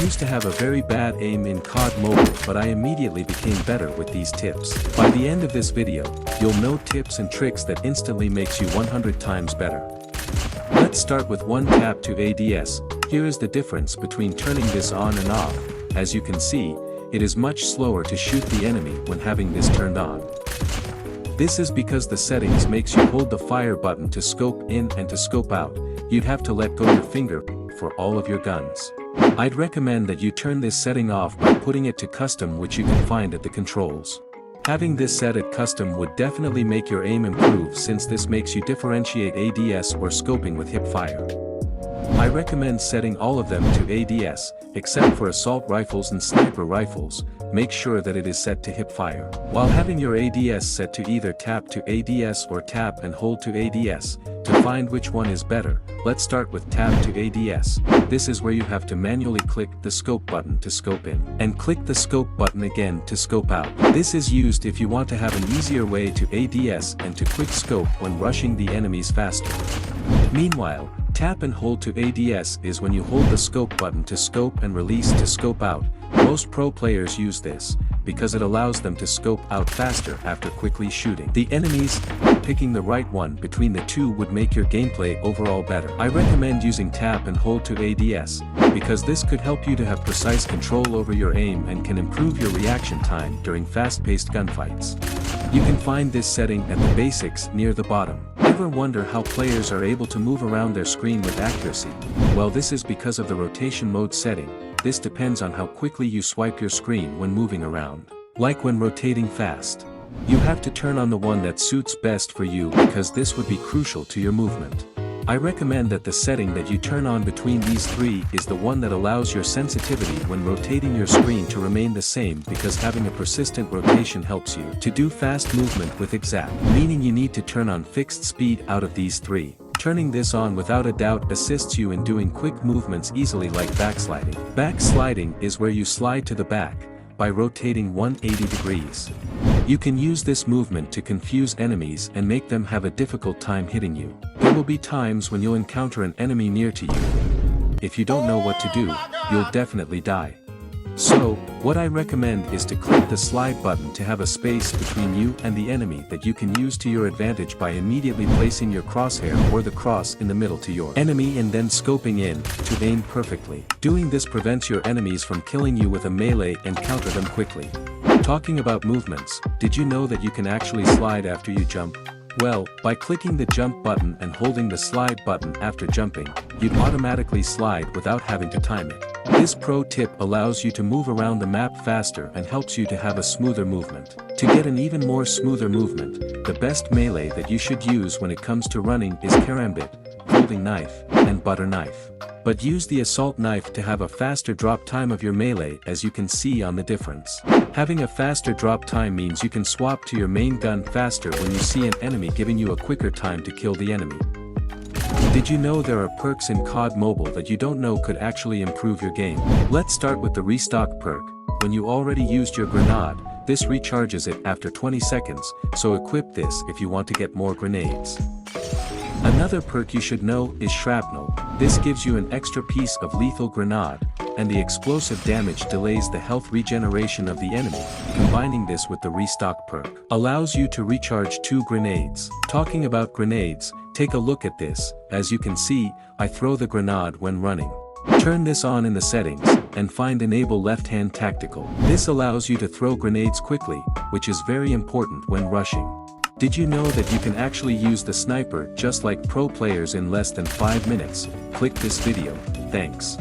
used to have a very bad aim in COD Mobile, but I immediately became better with these tips. By the end of this video, you'll know tips and tricks that instantly makes you 100 times better. Let's start with one tap to ADS. Here is the difference between turning this on and off. As you can see, it is much slower to shoot the enemy when having this turned on. This is because the settings makes you hold the fire button to scope in and to scope out. You'd have to let go your finger for all of your guns. I'd recommend that you turn this setting off by putting it to custom, which you can find at the controls. Having this set at custom would definitely make your aim improve, since this makes you differentiate ADS or scoping with hipfire. I recommend setting all of them to ADS, except for assault rifles and sniper rifles. Make sure that it is set to hipfire. While having your ADS set to either tap to ADS or tap and hold to ADS, to find which one is better, let's start with tap to ADS. This is where you have to manually click the scope button to scope in, and click the scope button again to scope out. This is used if you want to have an easier way to ADS and to quick scope when rushing the enemies faster. Meanwhile, tap and hold to ADS is when you hold the scope button to scope and release to scope out. Most pro players use this, because it allows them to scope out faster after quickly shooting the enemies. Picking the right one between the two would make your gameplay overall better. I recommend using tap and hold to ADS, because this could help you to have precise control over your aim and can improve your reaction time during fast-paced gunfights. You can find this setting at the basics near the bottom. Ever wonder how players are able to move around their screen with accuracy? Well, this is because of the rotation mode setting. This depends on how quickly you swipe your screen when moving around. Like when rotating fast. You have to turn on the one that suits best for you, because this would be crucial to your movement. I recommend that the setting that you turn on between these three is the one that allows your sensitivity when rotating your screen to remain the same, because having a persistent rotation helps you to do fast movement with exact, meaning you need to turn on fixed speed out of these three. Turning this on without a doubt assists you in doing quick movements easily, like backsliding. Backsliding is where you slide to the back by rotating 180 degrees. You can use this movement to confuse enemies and make them have a difficult time hitting you. There will be times when you'll encounter an enemy near to you. If you don't know what to do, you'll definitely die. So, what I recommend is to click the slide button to have a space between you and the enemy that you can use to your advantage by immediately placing your crosshair or the cross in the middle to your enemy and then scoping in to aim perfectly. Doing this prevents your enemies from killing you with a melee and counter them quickly. Talking about movements, did you know that you can actually slide after you jump? Well, by clicking the jump button and holding the slide button after jumping, you'd automatically slide without having to time it. This pro tip allows you to move around the map faster and helps you to have a smoother movement. To get an even more smoother movement, the best melee that you should use when it comes to running is karambit, folding knife, and butter knife. But use the assault knife to have a faster drop time of your melee, as you can see on the difference. Having a faster drop time means you can swap to your main gun faster when you see an enemy, giving you a quicker time to kill the enemy. Did you know there are perks in COD Mobile that you don't know could actually improve your game? Let's start with the restock perk. When you already used your grenade, this recharges it after 20 seconds, so equip this if you want to get more grenades. Another perk you should know is shrapnel. This gives you an extra piece of lethal grenade, and the explosive damage delays the health regeneration of the enemy. Combining this with the restock perk allows you to recharge 2 grenades. Talking about grenades, take a look at this. As you can see, I throw the grenade when running. Turn this on in the settings, and find Enable Left Hand Tactical. This allows you to throw grenades quickly, which is very important when rushing. Did you know that you can actually use the sniper just like pro players in less than 5 minutes? Click this video. Thanks.